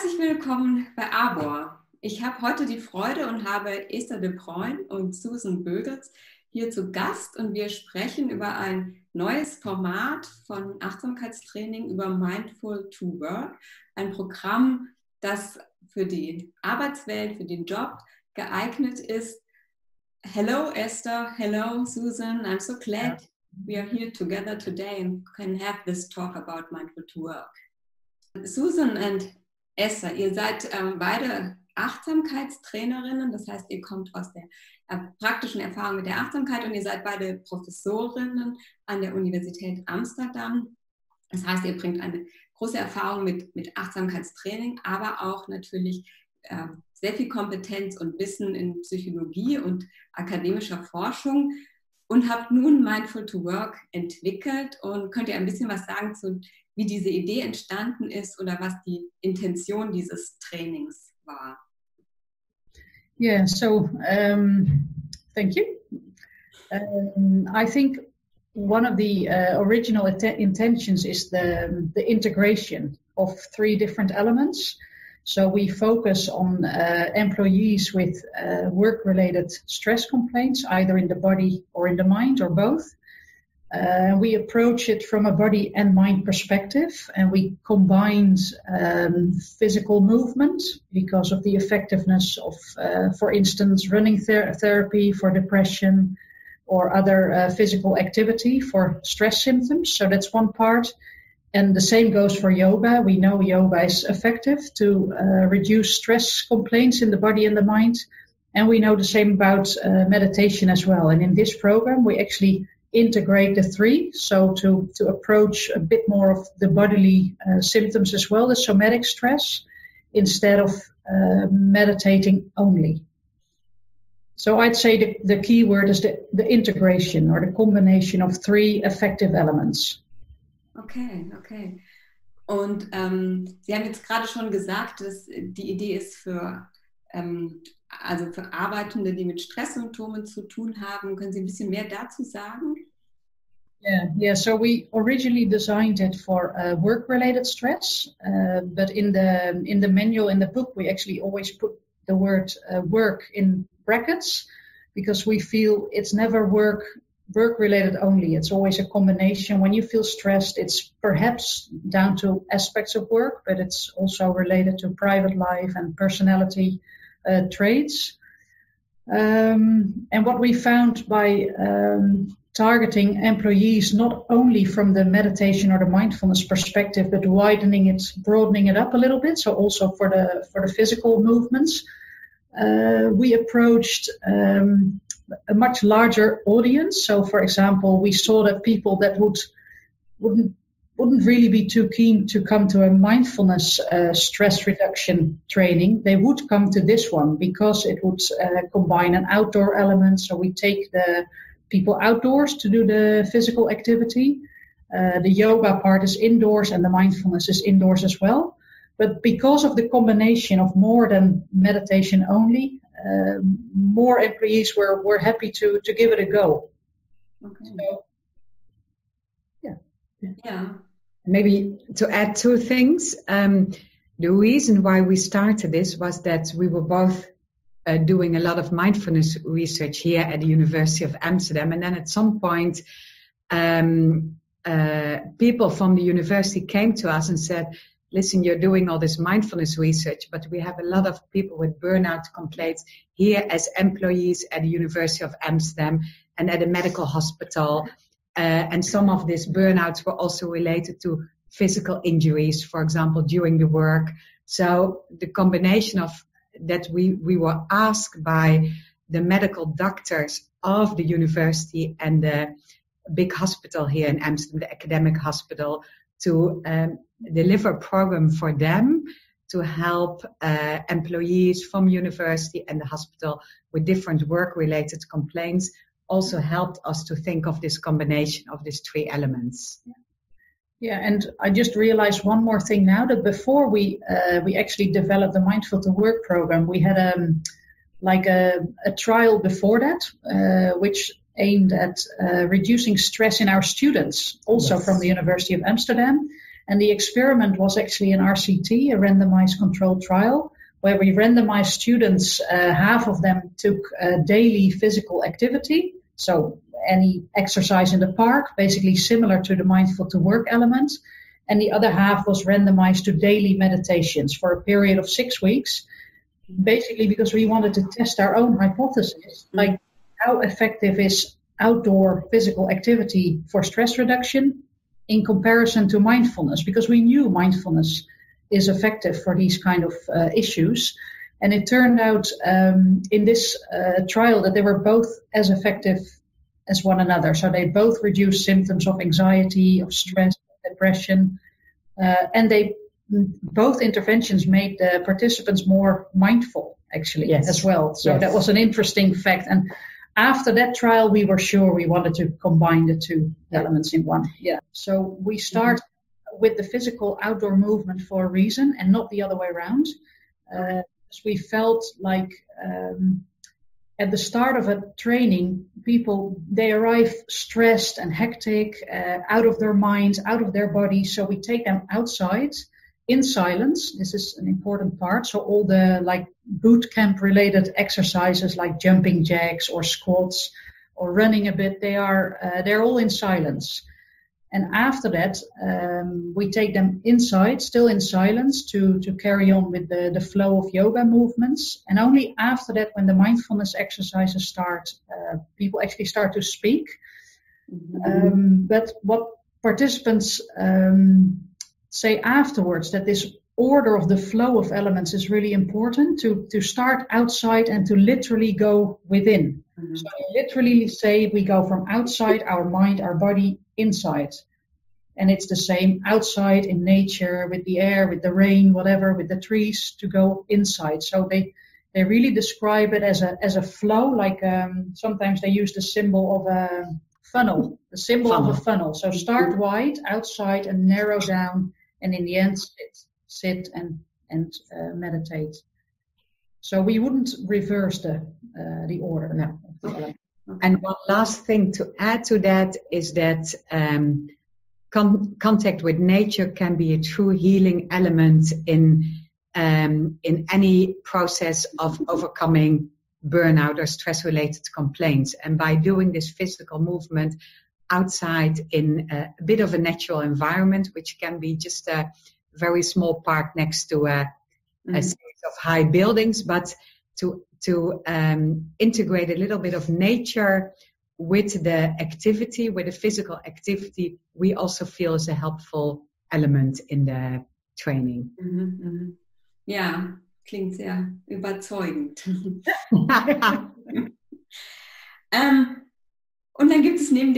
Herzlich willkommen bei ABOR. Ich habe heute die Freude und habe Esther de Bruin und Susan Bögels hier zu Gast und wir sprechen über ein neues Format von Achtsamkeitstraining, über mindful2work, ein Programm, das für die Arbeitswelt, für den Job geeignet ist. Hello Esther, hello Susan, I'm so glad we are here together today and can have this talk about mindful2work. Susan and Esther, ihr seid beide Achtsamkeitstrainerinnen, das heißt, ihr kommt aus der praktischen Erfahrung mit der Achtsamkeit und ihr seid beide Professorinnen an der Universität Amsterdam. Das heißt, ihr bringt eine große Erfahrung mit Achtsamkeitstraining, aber auch natürlich sehr viel Kompetenz und Wissen in Psychologie und akademischer Forschung und habt nun mindful2work entwickelt. Und könnt ihr ein bisschen was sagen zu wie diese Idee entstanden ist oder was die Intention dieses Trainings war? Yeah, so thank you. I think one of the original intentions is the integration of three different elements. So we focus on employees with work-related stress complaints, either in the body or in the mind or both. We approach it from a body and mind perspective, and we combined physical movement because of the effectiveness of, for instance, running therapy for depression or other physical activity for stress symptoms. So that's one part. And the same goes for yoga. We know yoga is effective to reduce stress complaints in the body and the mind. And we know the same about meditation as well. And in this program, we actually integrate the three, so to approach a bit more of the bodily symptoms as well, the somatic stress, instead of meditating only. So I'd say the key word is the integration or the combination of three effective elements. Okay. Und Sie haben jetzt gerade schon gesagt, dass die Idee ist für Arbeitende, die mit Stresssymptomen zu tun haben. Können Sie ein bisschen mehr dazu sagen? Yeah. So we originally designed it for work-related stress, but in the manual, in the book, we actually always put the word work in brackets because we feel it's never work-related only. It's always a combination. When you feel stressed, it's perhaps down to aspects of work, but it's also related to private life and personality traits. And what we found by targeting employees not only from the meditation or the mindfulness perspective, but broadening it up a little bit, so also for the physical movements, we approached a much larger audience. So, for example, we saw that people that wouldn't really be too keen to come to a mindfulness stress reduction training, they would come to this one because it would combine an outdoor element. So we take the people outdoors to do the physical activity. The yoga part is indoors and the mindfulness is indoors as well. But because of the combination of more than meditation only, more employees were happy to give it a go. Okay. So, yeah. Maybe to add two things. The reason why we started this was that we were both doing a lot of mindfulness research here at the University of Amsterdam. And then at some point, people from the university came to us and said, listen, you're doing all this mindfulness research, but we have a lot of people with burnout complaints here as employees at the University of Amsterdam and at a medical hospital. And some of these burnouts were also related to physical injuries, for example, during the work. So the combination of that we were asked by the medical doctors of the university and the big hospital here in Amsterdam, the academic hospital, to deliver a program for them to help employees from university and the hospital with different work-related complaints, also helped us to think of this combination of these three elements. Yeah, and I just realized one more thing now, that before we actually developed the mindful2work program, we had a trial before that, which aimed at reducing stress in our students, also from the University of Amsterdam. And the experiment was actually an RCT, a randomized controlled trial, where we randomized students. Half of them took daily physical activity, so any exercise in the park, basically similar to the mindful2work element. And the other half was randomized to daily meditations for a period of 6 weeks, basically because we wanted to test our own hypothesis, like how effective is outdoor physical activity for stress reduction in comparison to mindfulness, because we knew mindfulness is effective for these kind of issues. And it turned out in this trial that they were both as effective as one another. So they both reduced symptoms of anxiety, of stress, depression, and both interventions made the participants more mindful, actually, as well. So that was an interesting fact. And after that trial, we were sure we wanted to combine the two elements in one. Yeah. So we start with the physical outdoor movement for a reason, and not the other way around. We felt like at the start of a training, people, they arrive stressed and hectic, out of their minds, out of their bodies. So we take them outside in silence. This is an important part. So all the like boot camp related exercises like jumping jacks or squats or running a bit, they're all in silence. And after that, we take them inside, still in silence, to carry on with the flow of yoga movements. And only after that, when the mindfulness exercises start, people actually start to speak. But what participants say afterwards, that this order of the flow of elements is really important, to start outside and to literally go within. So I literally say we go from outside our mind, our body, inside. And it's the same outside in nature, with the air, with the rain, whatever, with the trees, to go inside. So they really describe it as a flow, like sometimes they use the symbol of a funnel, the symbol of a funnel. So start wide, outside, and narrow down, and in the end sit and meditate. So we wouldn't reverse the order. No. Okay. And one last thing to add to that is that contact with nature can be a true healing element in any process of overcoming burnout or stress-related complaints. And by doing this physical movement outside in a bit of a natural environment, which can be just a very small park next to a series of high buildings, but to integrate a little bit of nature with the activity, with the physical activity, we also feel is a helpful element in the training. Ja, klingt sehr überzeugend. Und dann gibt es neben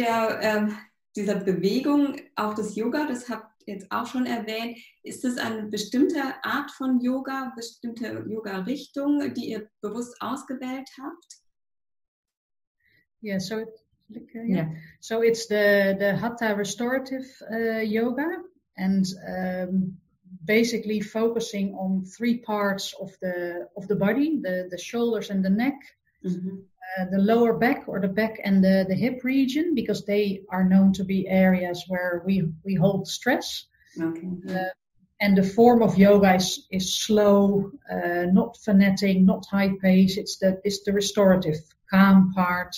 dieser Bewegung auch das Yoga, das habt ihr jetzt auch schon erwähnt. Ist es eine bestimmte Art von Yoga, bestimmte Yoga-Richtung, die ihr bewusst ausgewählt habt? Yeah, so it's the Hatha restorative yoga, and basically focusing on 3 parts of the body: the shoulders and the neck, the lower back, or the back and the hip region, because they are known to be areas where we hold stress. Okay. And the form of yoga is slow, not frenetic, not high pace. It's the restorative, calm part.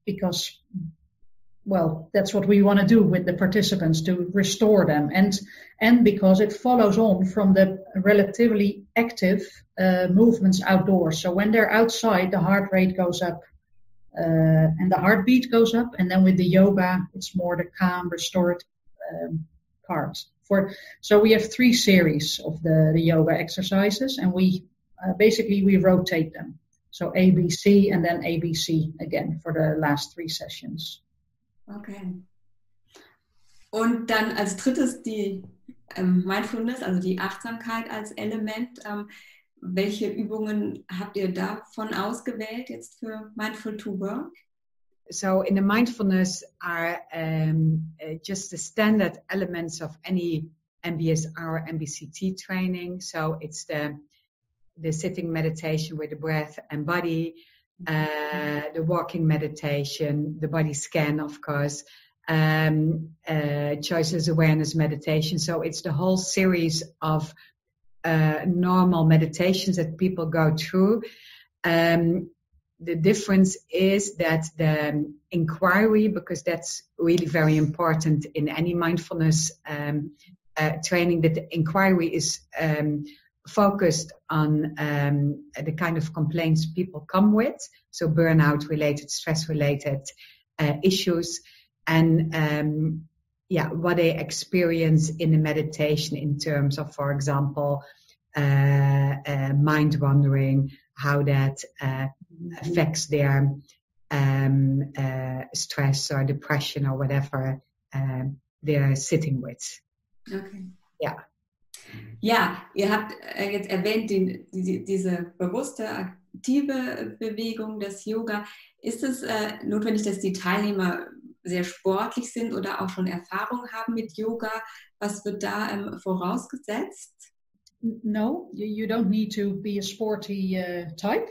Because, well, that's what we want to do with the participants, to restore them, and because it follows on from the relatively active movements outdoors. So when they're outside, the heart rate goes up and the heartbeat goes up, and then with the yoga, it's more the calm, restorative part. So we have 3 series of the yoga exercises, and we rotate them. So ABC and then ABC again for the last 3 sessions. Okay. Und dann als drittes die Mindfulness, also die Achtsamkeit als Element. Welche Übungen habt ihr davon ausgewählt jetzt für mindful2work? So in the mindfulness are just the standard elements of any MBSR or MBCT training. So it's the sitting meditation with the breath and body, the walking meditation, the body scan, of course, choiceless awareness meditation. So it's the whole series of normal meditations that people go through. The difference is that the inquiry, because that's really very important in any mindfulness training, that the inquiry is focused on the kind of complaints people come with, so burnout related, stress related issues, and what they experience in the meditation in terms of, for example, mind wandering, how that affects their stress or depression or whatever they're sitting with. Okay. Ja. Ja, ihr habt jetzt erwähnt diese bewusste, aktive Bewegung, das Yoga. Ist es notwendig, dass die Teilnehmer sehr sportlich sind oder auch schon Erfahrung haben mit Yoga? Was wird da vorausgesetzt? No, you don't need to be a sporty type.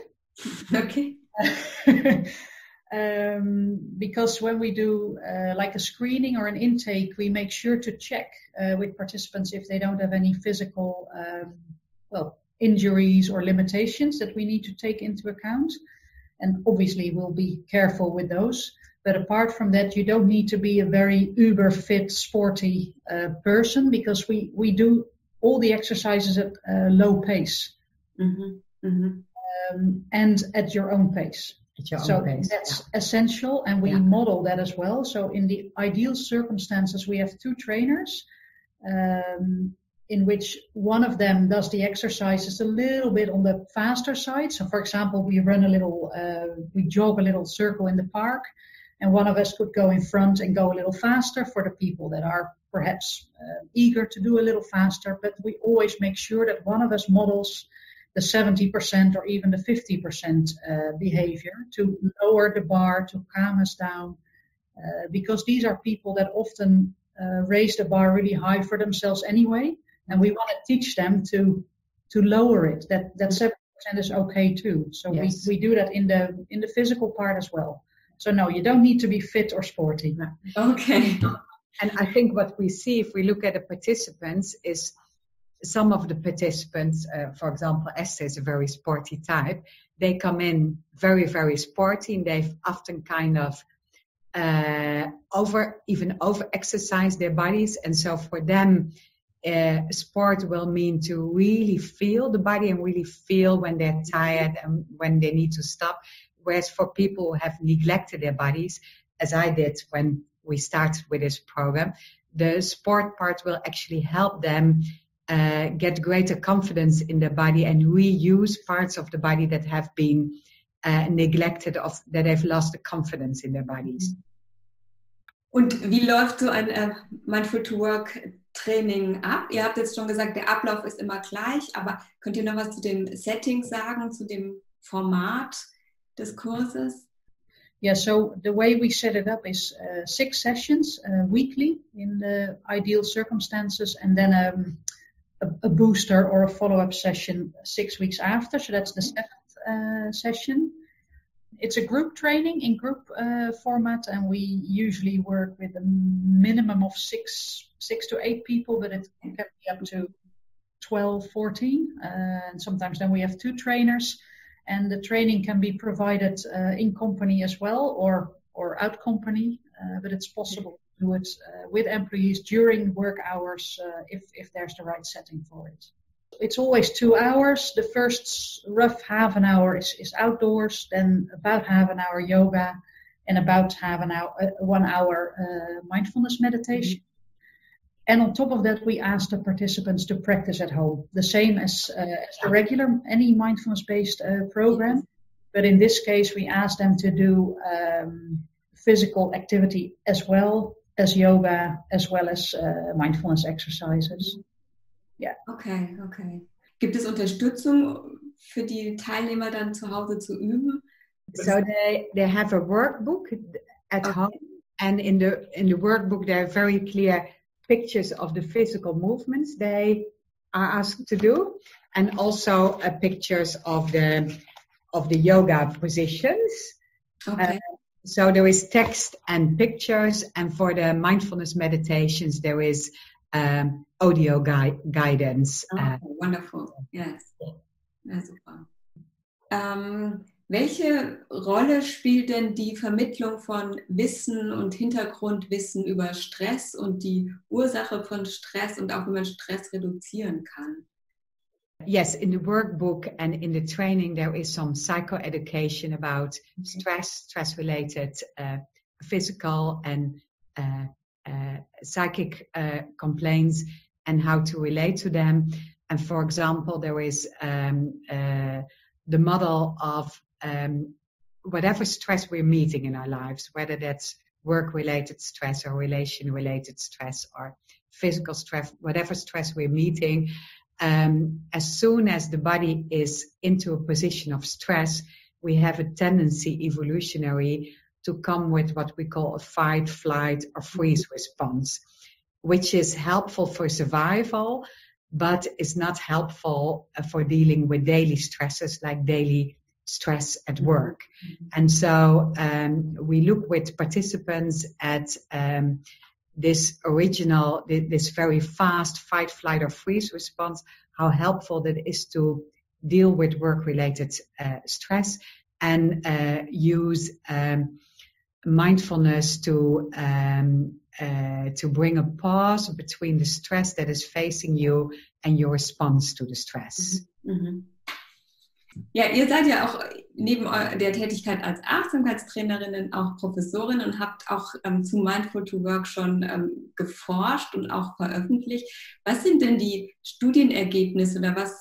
Okay. Because when we do like a screening or an intake, we make sure to check with participants if they don't have any physical injuries or limitations that we need to take into account. And obviously we'll be careful with those. But apart from that, you don't need to be a very uber fit, sporty person, because we do all the exercises at low pace. Mm-hmm. Mm-hmm. And at your own pace. So that's essential, and we model that as well. So in the ideal circumstances, we have two trainers in which one of them does the exercises a little bit on the faster side. So for example, we jog a little circle in the park, and one of us could go in front and go a little faster for the people that are perhaps eager to do a little faster. But we always make sure that one of us models the 70% or even the 50% behavior to lower the bar, to calm us down, because these are people that often raise the bar really high for themselves anyway, and we want to teach them to lower it. That 7% is okay too. So yes, we do that in the physical part as well. So no, you don't need to be fit or sporty. Okay. And I think what we see if we look at the participants is some of the participants, for example, Esther is a very sporty type. They come in very, very sporty, and they've often kind of over exercise their bodies. And so for them, sport will mean to really feel the body and really feel when they're tired and when they need to stop. Whereas for people who have neglected their bodies, as I did when we started with this program, the sport part will actually help them get greater confidence in their body and reuse parts of the body that have been neglected, that have lost the confidence in their bodies. Und wie läuft so ein Mindful2work Training ab? Ihr habt jetzt schon gesagt, der Ablauf ist immer gleich, aber könnt ihr noch was zu den Settings sagen, zu dem Format des Kurses? Yeah, so the way we set it up is 6 sessions weekly in the ideal circumstances, and then a booster or a follow-up session 6 weeks after. So that's the 7th session. It's a group training in group format, and we usually work with a minimum of 6 to 8 people, but it can be up to 12, 14. And sometimes then we have 2 trainers, and the training can be provided in company as well, or out company, but it's possible to do it with employees during work hours if there's the right setting for it. It's always 2 hours. The first rough half an hour is outdoors, then about half an hour yoga, and about 1 hour mindfulness meditation. And on top of that, we ask the participants to practice at home, the same as the regular, any mindfulness-based program. But in this case, we ask them to do physical activity as well as yoga, as well as mindfulness exercises. Yeah. Okay. Gibt es Unterstützung für die Teilnehmer dann zu Hause zu üben? So they have a workbook at home, and in the workbook there are very clear pictures of the physical movements they are asked to do, and also pictures of the yoga positions. Okay. So there is text and pictures, and for the mindfulness meditations, there is audio guidance. Wonderful, yes. Ja, super. Welche Rolle spielt denn die Vermittlung von Wissen und Hintergrundwissen über Stress und die Ursache von Stress und auch wie man Stress reduzieren kann? Yes, in the workbook and in the training there is some psychoeducation about stress-related physical and psychic complaints and how to relate to them. And for example, there is the model of whatever stress we're meeting in our lives, whether that's work-related stress or relation-related stress or physical stress, whatever stress we're meeting, as soon as the body is into a position of stress, we have a tendency evolutionary to come with what we call a fight, flight, or freeze response, which is helpful for survival, but is not helpful for dealing with daily stresses like daily stress at work. And so we look with participants at this very fast fight, flight, or freeze response, how helpful that is to deal with work-related stress, and use mindfulness to bring a pause between the stress that is facing you and your response to the stress. Mhm. Ja, ihr seid ja auch neben der Tätigkeit als Achtsamkeitstrainerin auch Professorin und habt auch zu mindful2work schon geforscht und auch veröffentlicht. Was sind denn die Studienergebnisse oder was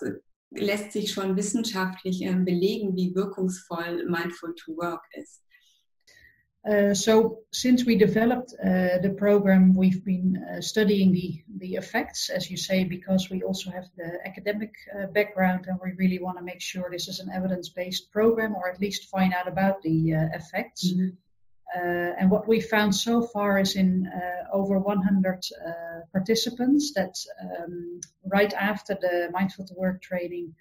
lässt sich schon wissenschaftlich belegen, wie wirkungsvoll mindful2work ist? So since we developed the program, we've been studying the effects, as you say, because we also have the academic background, and we really want to make sure this is an evidence-based program, or at least find out about the effects. Mm-hmm. And what we found so far is in over 100 participants that right after the mindful2work training,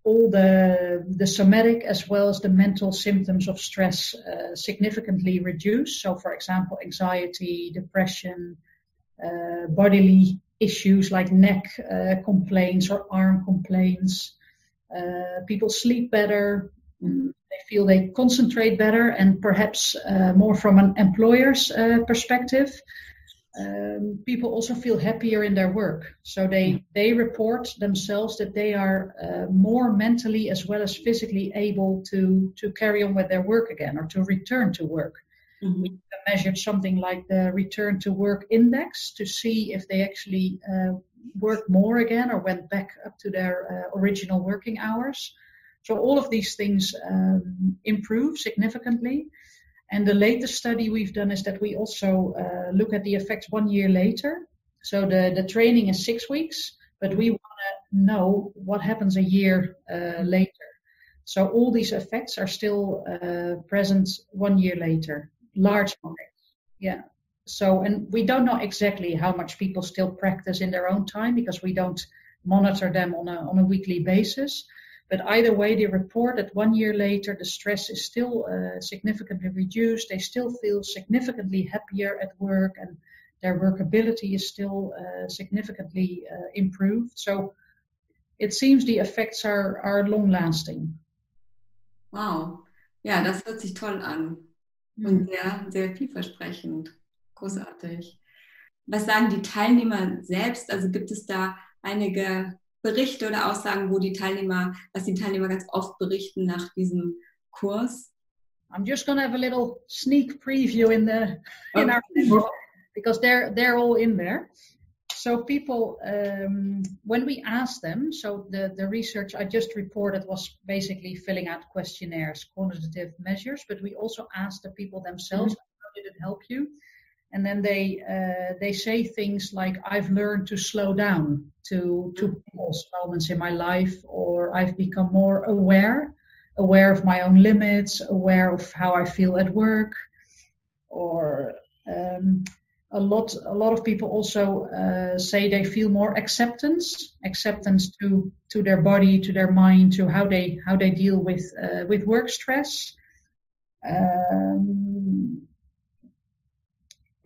all the somatic as well as the mental symptoms of stress significantly reduce. So, for example, anxiety, depression, bodily issues like neck complaints or arm complaints. People sleep better. They feel they concentrate better, and perhaps more from an employer's perspective. People also feel happier in their work. So they report themselves that they are more mentally as well as physically able to carry on with their work again, or to return to work. Mm-hmm. We measured something like the return to work index to see if they actually worked more again or went back up to their original working hours. So all of these things improve significantly. And the latest study we've done is that we also look at the effects 1 year later. So the training is 6 weeks, but we want to know what happens a year later. So all these effects are still present 1 year later, large effects. Yeah. So, and we don't know exactly how much people still practice in their own time because we don't monitor them on a weekly basis. But either way, they report that 1 year later, the stress is still significantly reduced. They still feel significantly happier at work, and their workability is still significantly improved. So it seems the effects are long-lasting. Wow, ja, das hört sich toll an und sehr, sehr vielversprechend. Großartig. Was sagen die Teilnehmer selbst? Also gibt es da einige Berichte oder Aussagen, was die Teilnehmer ganz oft berichten nach diesem Kurs? I'm just going to have a little sneak preview in our book, because they're all in there. So people, when we ask them, so the research I just reported was basically filling out questionnaires, quantitative measures, but we also asked the people themselves, how did it help you? And then they say things like, I've learned to slow down to pause moments in my life, or I've become more aware of my own limits, aware of how I feel at work, or a lot of people also say they feel more acceptance to their body, to their mind, to how they deal with work stress.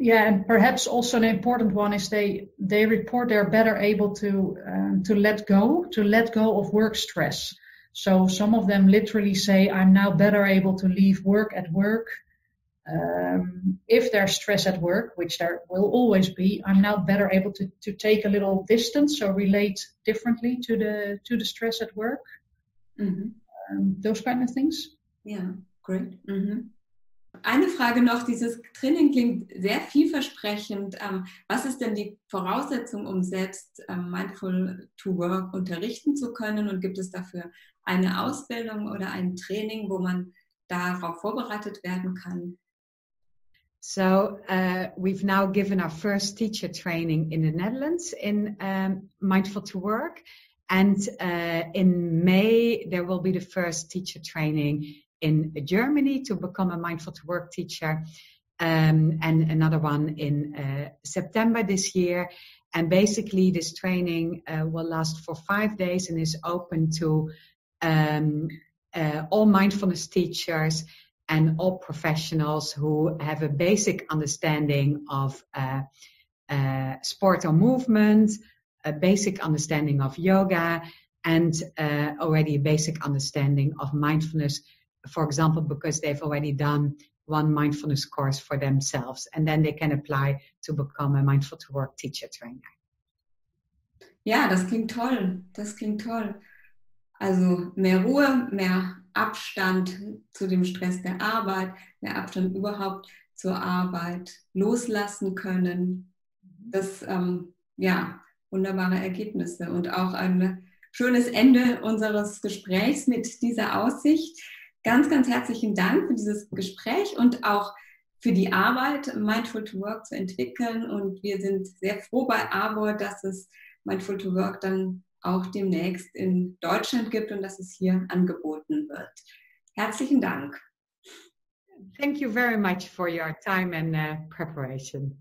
Yeah, and perhaps also an important one is they report they're better able to let go of work stress. So some of them literally say, I'm now better able to leave work at work. If there's stress at work, which there will always be, I'm now better able to take a little distance or relate differently to the stress at work. Those kind of things. Yeah, great. Eine Frage noch, dieses Training klingt sehr vielversprechend. Was ist denn die Voraussetzung, um selbst Mindful2work unterrichten zu können? Und gibt es dafür eine Ausbildung oder ein Training, wo man darauf vorbereitet werden kann? So we've now given our first teacher training in the Netherlands in Mindful2work. And in May, there will be the first teacher training in Germany to become a Mindful2work teacher, and another one in September this year. And basically this training will last for 5 days and is open to all mindfulness teachers and all professionals who have a basic understanding of sport or movement, a basic understanding of yoga, and already a basic understanding of mindfulness, for example, because they've already done one mindfulness course for themselves, and then they can apply to become a Mindful2work teacher trainer. Ja, das klingt toll. Das klingt toll. Also mehr Ruhe, mehr Abstand zu dem Stress der Arbeit, mehr Abstand überhaupt zur Arbeit, loslassen können. Das, ja, wunderbare Ergebnisse und auch ein schönes Ende unseres Gesprächs mit dieser Aussicht. Ganz, ganz herzlichen Dank für dieses Gespräch und auch für die Arbeit, Mindful2work zu entwickeln. Und wir sind sehr froh bei arbeitet, dass es Mindful2work dann auch demnächst in Deutschland gibt und dass es hier angeboten wird. Herzlichen Dank. Thank you very much for your time and preparation.